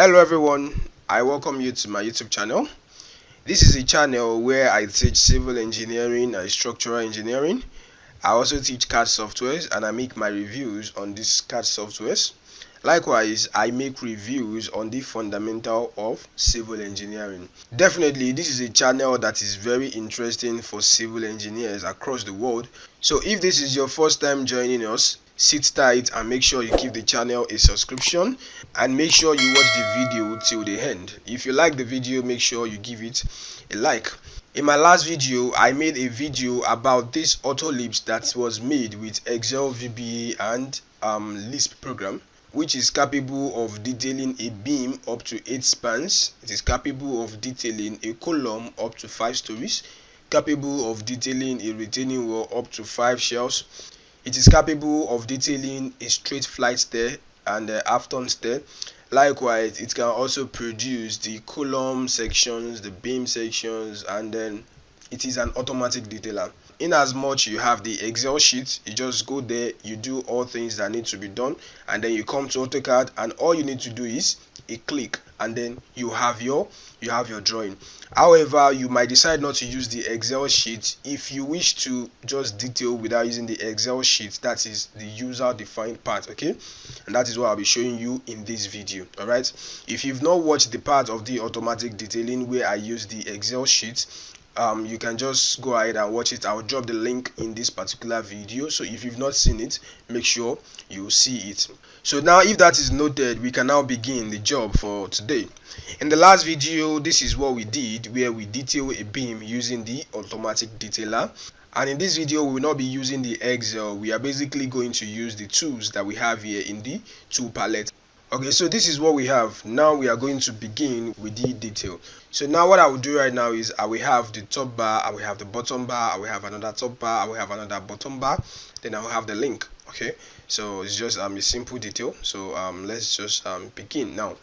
Hello everyone, I welcome you to my YouTube channel. This is a channel where I teach civil engineering and structural engineering. I also teach CAD softwares and I make my reviews on these CAD softwares. Likewise, I make reviews on the fundamental of civil engineering. Definitely, this is a channel that is very interesting for civil engineers across the world. So if this is your first time joining us, sit tight and make sure you give the channel a subscription and make sure you watch the video till the end. If you like the video, make sure you give it a like. In my last video, I made a video about this AutoLISP that was made with Excel VBA and LISP program, which is capable of detailing a beam up to 8 spans. It is capable of detailing a column up to 5 stories, capable of detailing a retaining wall up to 5 shelves. It is capable of detailing a straight flight stair and a half-ton stair. Likewise, it can also produce the column sections, the beam sections, and then it is an automatic detailer. In as much you have the Excel sheet, you just go there, you do all things that need to be done, and then you come to AutoCAD, and all you need to do is a click, and then you have your drawing. However, you might decide not to use the Excel sheet if you wish to just detail without using the Excel sheet. That is the user defined part, okay? And that is what I'll be showing you in this video. All right, if you've not watched the part of the automatic detailing where I use the Excel sheet, you can just go ahead and watch it. I'll drop the link in this particular video, so if you've not seen it, make sure you see it. So now, if that is noted, we can now begin the job for today. In the last video, this is what we did, where we detail a beam using the automatic detailer. And in this video, we will not be using the Excel. We are basically going to use the tools that we have here in the tool palette. Okay, so this is what we have. Now we are going to begin with the detail. So now what I will do right now is I will have the top bar, I will have the bottom bar, I will have another top bar, I will have another bottom bar, then I will have the link. Okay, so it's just a simple detail. So let's just begin now.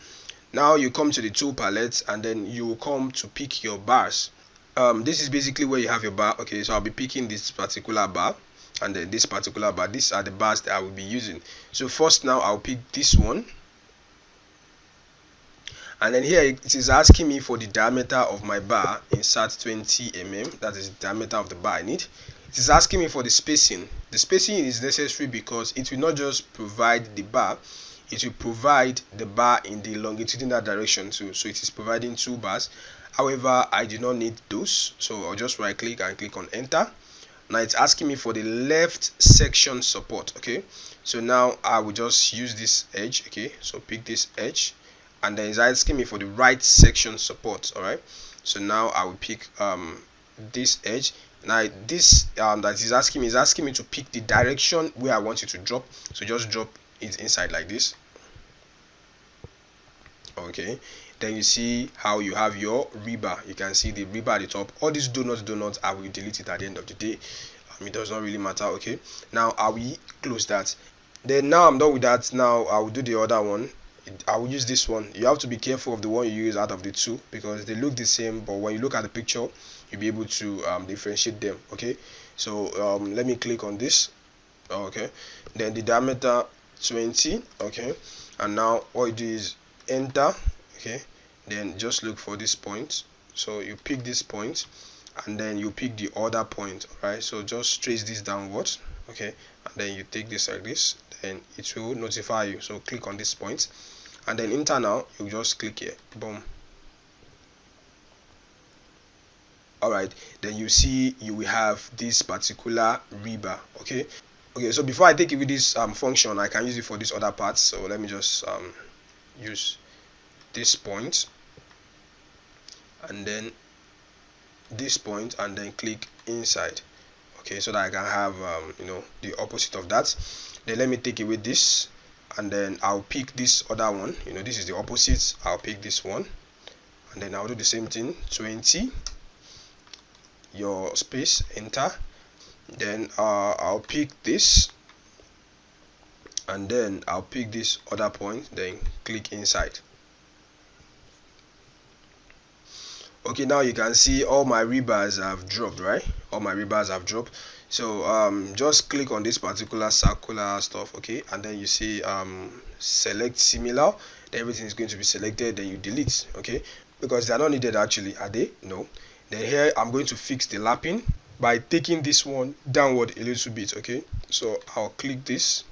Now you come to the tool palette and then you will come to pick your bars. This is basically where you have your bar. Okay, so I'll be picking this particular bar and then this particular bar. These are the bars that I will be using. So first, now I'll pick this one. And then here it is asking me for the diameter of my bar. Insert 20 mm. That is the diameter of the bar I need. It is asking me for the spacing. The spacing is necessary because it will not just provide the bar, it will provide the bar in the longitudinal direction too. So it is providing 2 bars. However, I do not need those, so I'll just right click and click on enter. Now it's asking me for the left section support. Okay, so now I will just use this edge. Okay, so pick this edge, and then it's asking me for the right section support. All right, so now I will pick this edge. Now this that is asking me to pick the direction where I want it to drop. So just drop it inside like this. Okay, then you see how you have your rebar. You can see the rebar at the top. All these donuts, I will delete it at the end of the day. It does not really matter. Okay, now I will close that. Then now I'm done with that. Now I will do the other one. I will use this one. You have to be careful of the one you use out of the two because they look the same, but when you look at the picture, you'll be able to differentiate them. Okay, so let me click on this. Okay, then the diameter 20. Okay, and now what you do is enter. Okay, then just look for this point. So you pick this point and then you pick the other point. All right, so just trace this downwards. Okay, and then you take this like this, then it will notify you. So click on this point and then enter. Now you just click here, boom. All right, then you see you will have this particular rebar. Okay, so before I take it with this function, I can use it for this other part. So let me just use this point and then this point and then click inside. Okay, so that I can have the opposite of that. Then let me take away this and then I'll pick this other one. This is the opposite. I'll pick this one and then I'll do the same thing. 20, your space, enter. Then I'll pick this and then I'll pick this other point, then click inside. Okay, now you can see all my rebars have dropped, right? All my rebars have dropped. So just click on this particular circular stuff. Okay, and then you see select similar, everything is going to be selected, then you delete, okay, because they are not needed actually, are they? No. Then here I'm going to fix the lapping by taking this one downward a little bit, okay. So I'll click this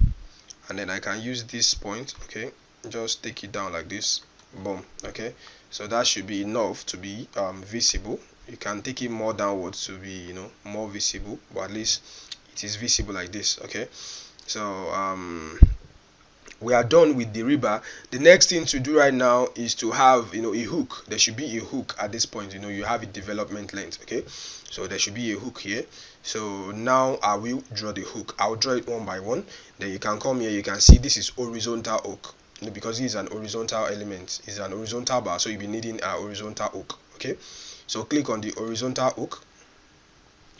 and then I can use this point, okay, just take it down like this, boom, okay. So that should be enough to be visible. You can take it more downwards to be, you know, more visible, but at least it is visible like this, okay. So we are done with the rebar. The next thing to do right now is to have, you know, a hook. There should be a hook at this point. You know, you have a development length, okay, so there should be a hook here. So now I will draw the hook. I'll draw it one by one. Then you can come here, you can see this is horizontal hook, because this is an horizontal element, it's an horizontal bar, so you'll be needing a horizontal hook, okay. So click on the horizontal hook.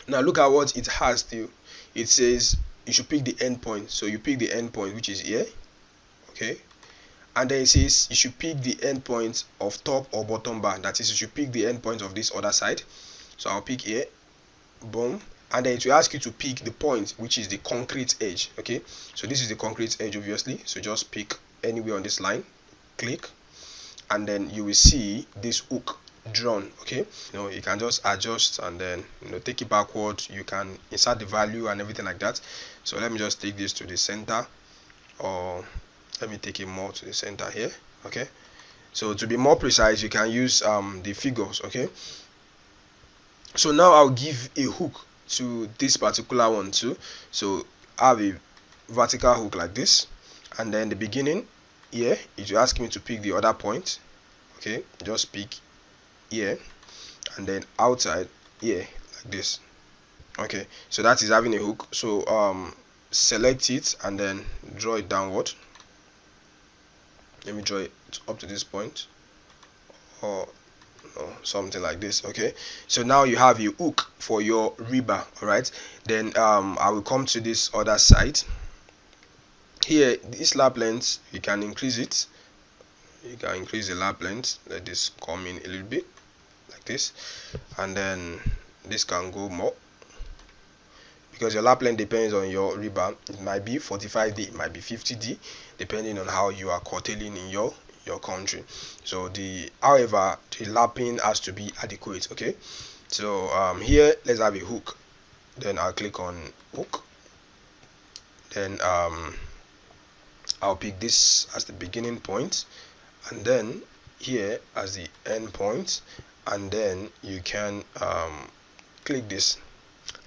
Now look at what it has to. It says you should pick the end point, so you pick the end point, which is here, okay. And then it says you should pick the end point of top or bottom bar, that is, you should pick the end point of this other side. So I'll pick here, boom, and then it will ask you to pick the point which is the concrete edge, okay. So this is the concrete edge, obviously, so just pick anywhere on this line, click, and then you will see this hook drawn, okay. You know, you can just adjust and then, you know, take it backward. You can insert the value and everything like that. So let me just take this to the center, or let me take it more to the center here, okay. So to be more precise, you can use the figures, okay. So now I'll give a hook to this particular one too. So I have a vertical hook like this, and then the beginning here, it will ask me to pick the other point, okay. Just pick here, and then outside here like this, okay. So that is having a hook. So select it and then draw it downward. Let me draw it up to this point, or something like this, okay. So now you have a hook for your rebar, all right. Then I will come to this other side here. This lap length, you can increase it. You can increase the lap length. Let this come in a little bit like this, and then this can go more, because your lap length depends on your rebar. It might be 45D, it might be 50D, depending on how you are curtailing in your country. So however, the lapping has to be adequate, okay. So here, let's have a hook. Then I'll click on hook. Then I'll pick this as the beginning point, and then here as the end point, and then you can click this.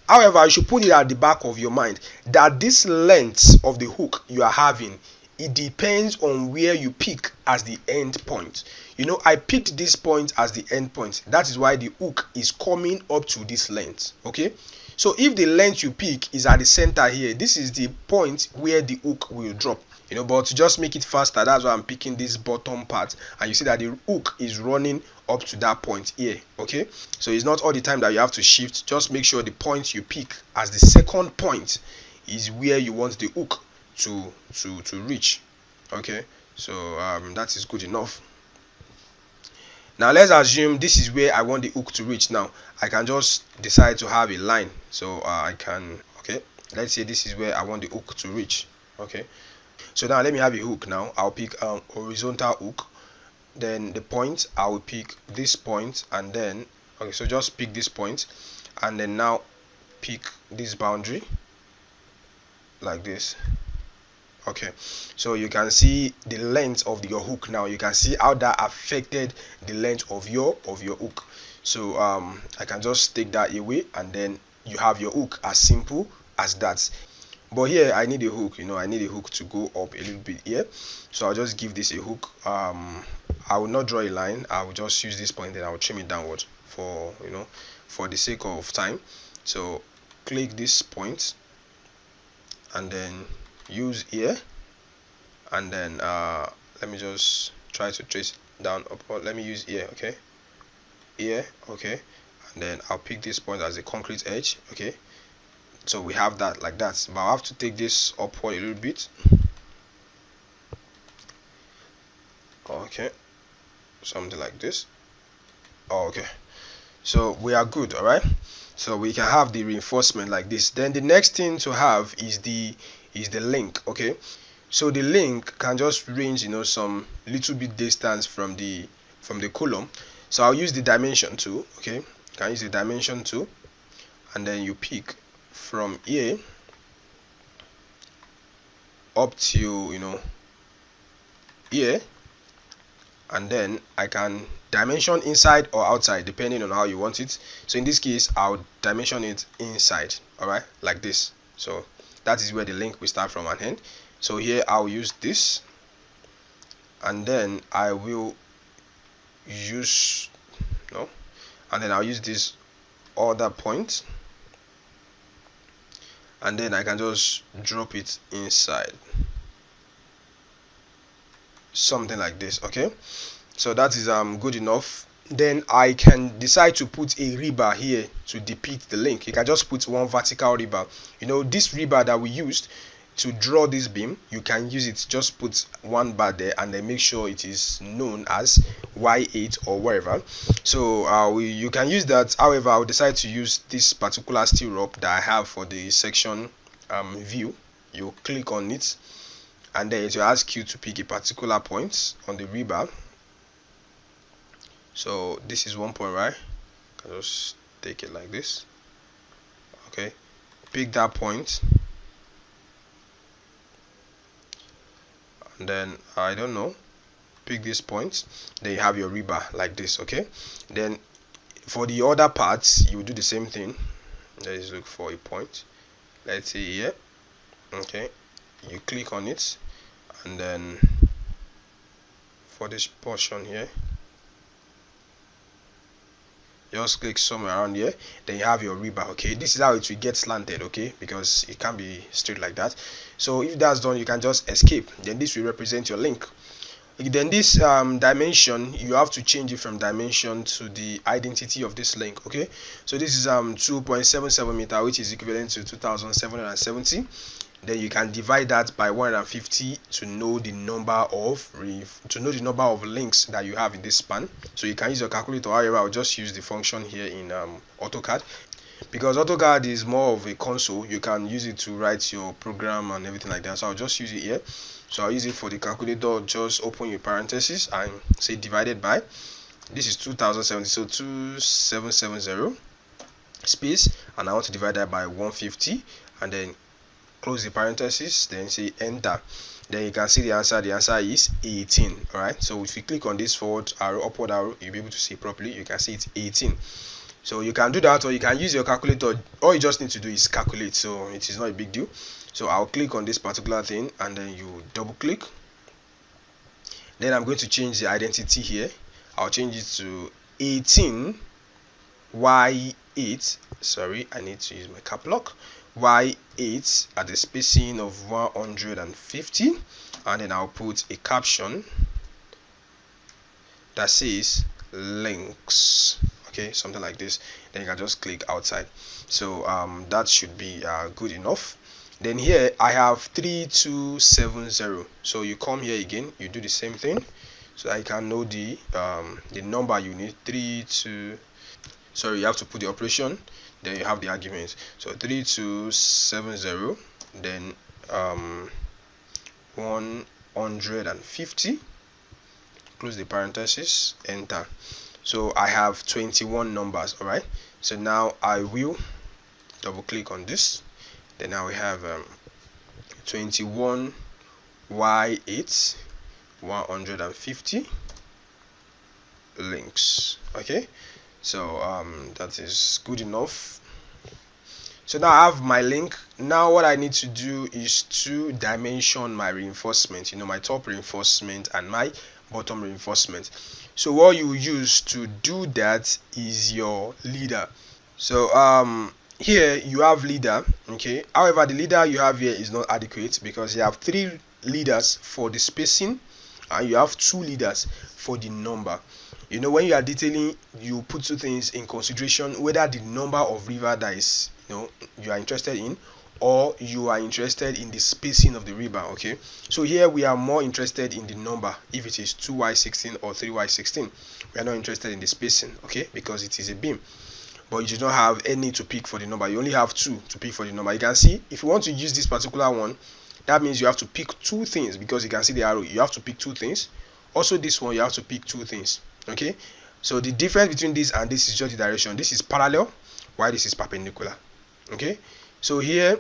However, you should put it at the back of your mind that this length of the hook you are having, it depends on where you pick as the end point. You know, I picked this point as the end point. That is why the hook is coming up to this length, okay. So if the length you pick is at the center here, this is the point where the hook will drop, you know. But to just make it faster, that's why I'm picking this bottom part, and you see that the hook is running up to that point here, okay. So it's not all the time that you have to shift. Just make sure the point you pick as the second point is where you want the hook to reach, okay. So that is good enough. Now let's assume this is where I want the hook to reach. Now I can just decide to have a line. So I can, okay, let's say this is where I want the hook to reach, okay. So now let me have a hook. Now I'll pick horizontal hook. Then the point, I will pick this point, and then, okay, so just pick this point, and then now pick this boundary like this, okay. So you can see the length of your hook. Now you can see how that affected the length of your hook. So I can just take that away, and then you have your hook, as simple as that. But here I need a hook, you know, I need a hook to go up a little bit here. So I'll just give this a hook. I will not draw a line. I will just use this point, then I will trim it downward for, you know, for the sake of time. So click this point, and then use here, and then let me just try to trace it down upward. Let me use here, okay, here, okay, and then I'll pick this point as a concrete edge, okay. So we have that like that, but I have to take this upward a little bit, okay, something like this, okay. So we are good, all right. So we can have the reinforcement like this. Then the next thing to have is the link, okay. So the link can just range some little bit distance from the column. So I'll use the dimension tool. Okay, you can use the dimension tool, and then you pick from here up to here, and then I can dimension inside or outside depending on how you want it. So in this case I'll dimension it inside, alright, like this. So that is where the link will start from and end. So here I'll use this, and then I will use and then I'll use this other point, and then I can just drop it inside, something like this. Okay, so that is good enough. Then I can decide to put a rebar here to depict the link. You can just put one vertical rebar. This rebar that we used to draw this beam, you can use it, just put one bar there and then make sure it is known as Y8 or wherever. So you can use that. However, I'll decide to use this particular steel rod that I have for the section view. You click on it, and then it will ask you to pick a particular point on the rebar. So this is one point, right? I can just take it like this. Okay, pick that point, and then I don't know, pick this point. Then you have your rebar like this. Okay, then for the other parts you do the same thing. Let's look for a point, let's say here. Okay, you click on it, and then for this portion here, just click somewhere around here. Then you have your rebar. Okay, this is how it will get slanted, okay, because it can't be straight like that. So if that's done, you can just escape. Then this will represent your link. Then this dimension, you have to change it from dimension to the identity of this link. Okay, so this is 2.77 meter, which is equivalent to 2770. Then you can divide that by 150 to know the number of links that you have in this span. So you can use your calculator. However, I'll just use the function here in AutoCAD, because AutoCAD is more of a console. You can use it to write your program and everything like that. So I'll just use it here. So I'll use it for the calculator. Just open your parentheses and say divided by, this is 2070, so 2770 space, and I want to divide that by 150, and then close the parentheses, then say enter. Then you can see the answer. The answer is 18. Alright, so if you click on this forward arrow, upward arrow, you'll be able to see properly. You can see it's 18. So you can do that, or you can use your calculator. All you just need to do is calculate, so it is not a big deal. So I'll click on this particular thing, and then you double click. Then I'm going to change the identity here. I'll change it to 18 Y8. Sorry, I need to use my cap lock. Y8 at the spacing of 150, and then I'll put a caption that says links. Okay, something like this. Then you can just click outside. So that should be good enough. Then here I have 3270. So you come here again, you do the same thing, so I can know the number you need. You have to put the operation, then you have the arguments. So 3270, then 150, close the parenthesis, enter. So I have 21 numbers. All right, so now I will double click on this. Then now we have 21 Y8 150 links. Okay, so that is good enough. So now I have my link. Now what I need to do is to dimension my reinforcement, my top reinforcement and my bottom reinforcement. So what you use to do that is your leader. So here you have leader. Okay, however, the leader you have here is not adequate, because you have 3 leaders for the spacing and you have 2 leaders for the number. When you are detailing, you put 2 things in consideration: whether the number of river that is you are interested in, or you are interested in the spacing of the rebar. Okay, so here we are more interested in the number. If it is 2y16 or 3y16, we are not interested in the spacing. Okay, because it is a beam. But you do not have any to pick for the number. You only have 2 to pick for the number. You can see, if you want to use this particular one, That means you have to pick two things, because you can see the arrow. You have to pick two things. Also this one, you have to pick two things. Okay, so the difference between this and this is just the direction. This is parallel while this is perpendicular. Okay, so here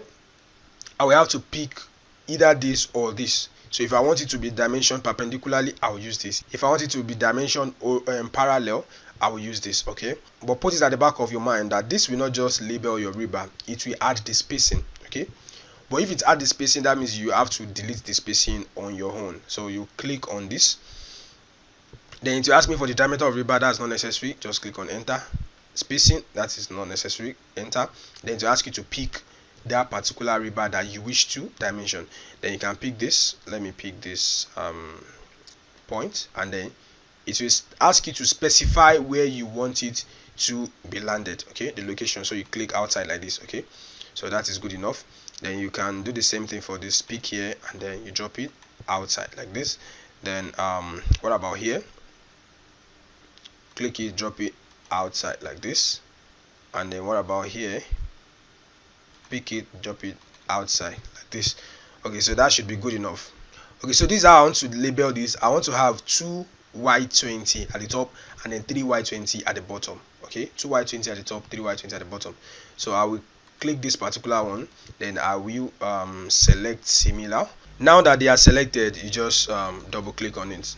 I will have to pick either this or this. So if I want it to be dimensioned perpendicularly, I will use this. If I want it to be dimensioned parallel, I will use this. Okay, but put it at the back of your mind that this will not just label your rebar, it will add the spacing. Okay, but if it add the spacing, that means you have to delete the spacing on your own. So you click on this, then it will ask me for the diameter of rebar. That's not necessary, just click on enter. Spacing, that is not necessary, enter. Then it will ask you to pick that particular rebar that you wish to dimension. Then you can pick this. Let me pick this point, and then it will ask you to specify where you want it to be landed. Okay, the location. So you click outside like this. Okay, so that is good enough. Then you can do the same thing for this. Pick here, and then you drop it outside like this. Then what about here? Click it, drop it outside like this. And then what about here? Pick it, drop it outside like this. Okay, so that should be good enough. Okay, so this is how I want to label this. I want to have 2 Y20 at the top and then 3 Y20 at the bottom. Okay, 2 Y20 at the top, 3 Y20 at the bottom. So I will click this particular one, then I will select similar. Now that they are selected, you just double click on it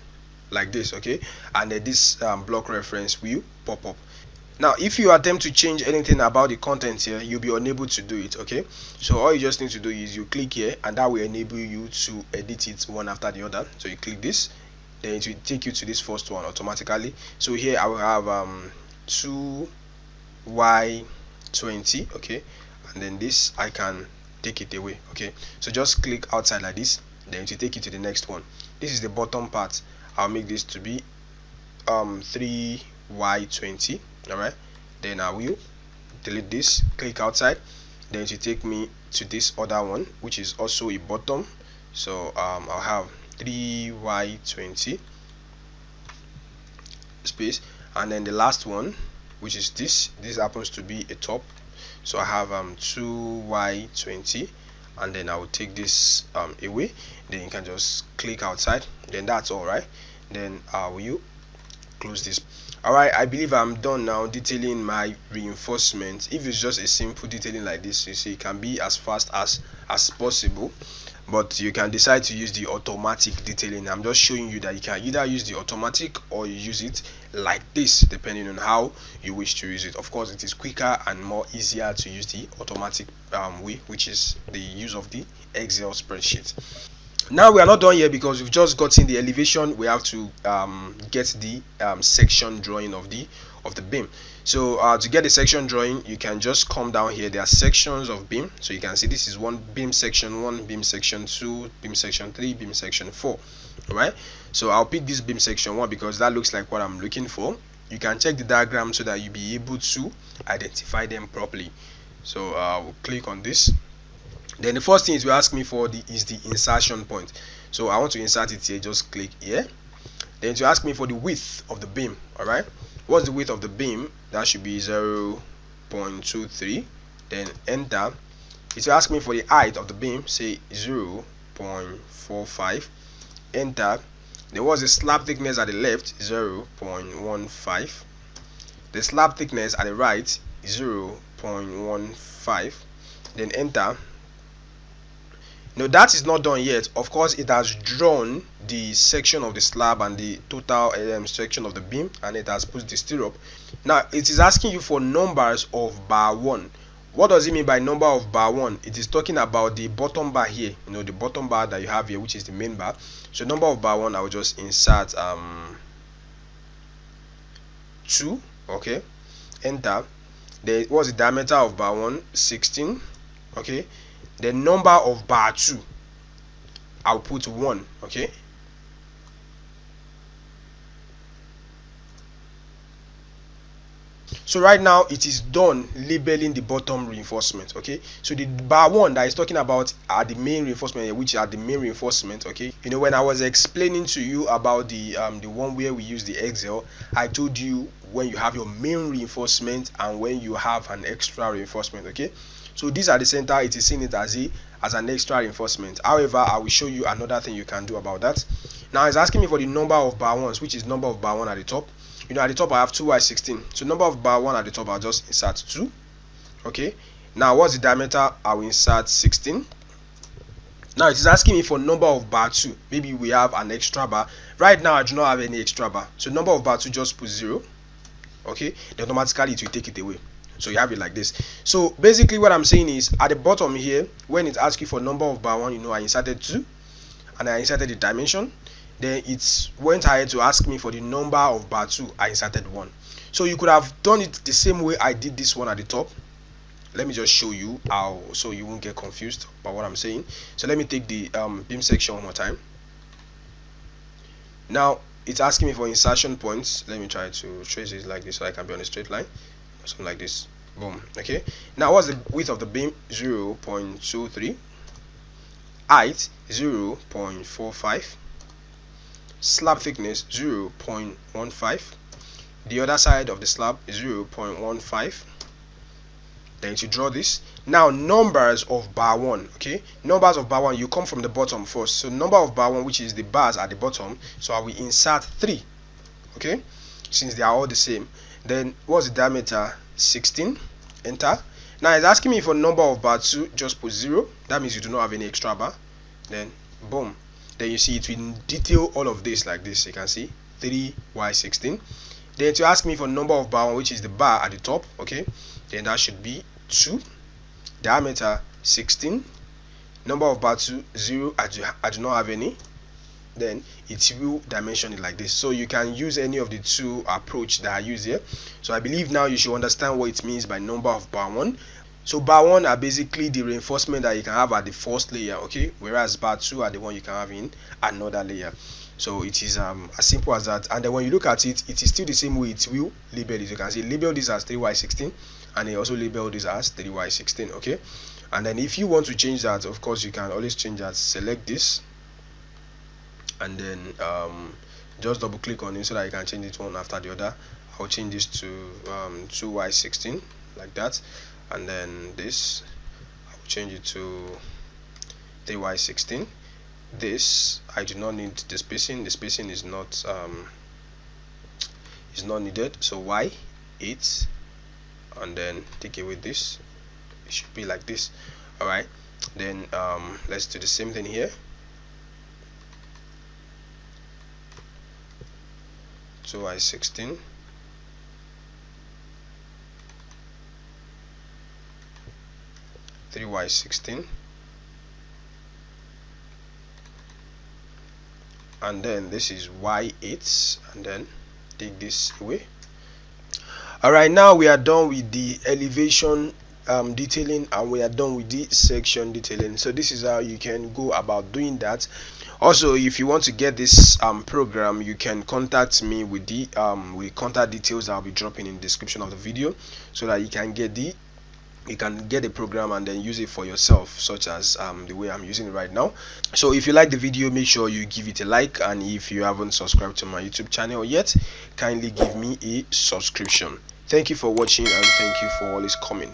like this. Okay, and then this block reference will pop up. Now if you attempt to change anything about the content here, you'll be unable to do it. Okay, so all you just need to do is you click here, and that will enable you to edit it one after the other. So you click this, then it will take you to this first one automatically. So here I will have 2 Y20. Okay, and then this I can take it away. Okay, so just click outside like this, then it will take you to the next one. This is the bottom part. I'll make this to be 3 Y20. Alright, then I will delete this, click outside, then it will take me to this other one, which is also a bottom. So I'll have 3 Y20 space, and then the last one, which is this happens to be a top. So I have 2 Y20, and then I will take this away. Then you can just click outside. Then that's all right. Then I will close this. Alright, I believe I'm done now detailing my reinforcement. If it's just a simple detailing like this, you see, it can be as fast as possible, but you can decide to use the automatic detailing. I'm just showing you that you can either use the automatic or you use it like this, depending on how you wish to use it. Of course, it is quicker and more easier to use the automatic way, which is the use of the Excel spreadsheet. Now we are not done here, because we've just gotten the elevation. We have to get the section drawing of the beam. So to get the section drawing, you can just come down here. There are sections of beam, so you can see this is one beam section 1, beam section 2, beam section 3, beam section 4. All right, so I'll pick this beam section 1 because that looks like what I'm looking for. You can check the diagram so that you'll be able to identify them properly. So we'll click on this. Then the first thing it will ask me for is the insertion point. So I want to insert it here. Just click here. Then it will ask me for the width of the beam. All right, what's the width of the beam? That should be 0.23. Then enter. It will ask me for the height of the beam. Say 0.45. Enter. There was a slab thickness at the left, 0.15. The slab thickness at the right, 0.15. Then enter. No, that is not done yet. Of course, it has drawn the section of the slab and the total section of the beam, and it has put the stirrup. Now it is asking you for numbers of bar 1. What does it mean by number of bar 1? It is talking about the bottom bar here, the bottom bar that you have here, which is the main bar. So number of bar 1, I will just insert 2. Okay, enter. Then what's the diameter of bar 1? 16. Okay, the number of bar 2, I'll put 1. Okay, so So right now it is done labeling the bottom reinforcement. Okay, so the bar 1 that is talking about are the main reinforcement, which are the main reinforcement. Okay, you know, when I was explaining to you about the one where we use the Excel, I told you when you have your main reinforcement and when you have an extra reinforcement. Okay, so these are the center, it is seen it as an extra reinforcement. However, I will show you another thing you can do about that. Now it's asking me for the number of bar 1s, which is number of bar 1 at the top. You know, at the top I have 2y16, so number of bar 1 at the top, I'll just insert 2. Okay, now what's the diameter? I will insert 16. Now it is asking me for number of bar 2. Maybe we have an extra bar. Right now I do not have any extra bar, so number of bar 2, just put 0. Okay, then automatically it will take it away. So you have it like this. So basically what I'm saying is, at the bottom here, when it asks you for number of bar 1, you know, I inserted 2 and I inserted the dimension. Then it went ahead to ask me for the number of bar 2. I inserted 1. So you could have done it the same way I did this one at the top. Let me just show you how, so you won't get confused about what I'm saying. So let me take the beam section one more time. Now it's asking me for insertion points. Let me try to trace it like this so I can be on a straight line, something like this. Boom. Okay, now what's the width of the beam? 0.23. height 0.45. slab thickness 0.15. the other side of the slab is 0.15. then to draw this, now numbers of bar 1. Okay, numbers of bar 1, you come from the bottom first. So number of bar 1, which is the bars at the bottom, so I will insert 3. Okay, since they are all the same. Then what's the diameter? 16. Enter. Now it's asking me for number of bar 2, just put 0. That means you do not have any extra bar. Then boom, then you see it will detail all of this like this. You can see 3y16. Then to ask me for number of bar 1, which is the bar at the top. Okay, then that should be 2. Diameter 16. Number of bar 2, 0. I do not have any. Then it will dimension it like this. So you can use any of the two approach that I use here. So I believe now you should understand what it means by number of bar 1. So bar 1 are basically the reinforcement that you can have at the first layer. Okay, whereas bar 2 are the one you can have in another layer. So it is as simple as that. And then when you look at it, it is still the same way it will label it. You can see label this as 3y16 and they also label this as 3y16. Okay, and then if you want to change that, of course you can always change that. Select this and then just double click on it so that you can change it one after the other. I'll change this to 2y16 like that, and then this I'll change it to 3y16. This I do not need the spacing. The spacing is not needed. So y8, and then take away this. It should be like this. All right. Then let's do the same thing here. 2y16. y16, and then this is y8, and then take this away. Alright, now we are done with the elevation detailing, and we are done with the section detailing. So this is how you can go about doing that. Also, if you want to get this program, you can contact me with the contact details I'll be dropping in the description of the video, so that you can get the program and then use it for yourself, such as the way I'm using it right now. So if you like the video, make sure you give it a like, and if you haven't subscribed to my YouTube channel yet, kindly give me a subscription. Thank you for watching, and thank you for always coming.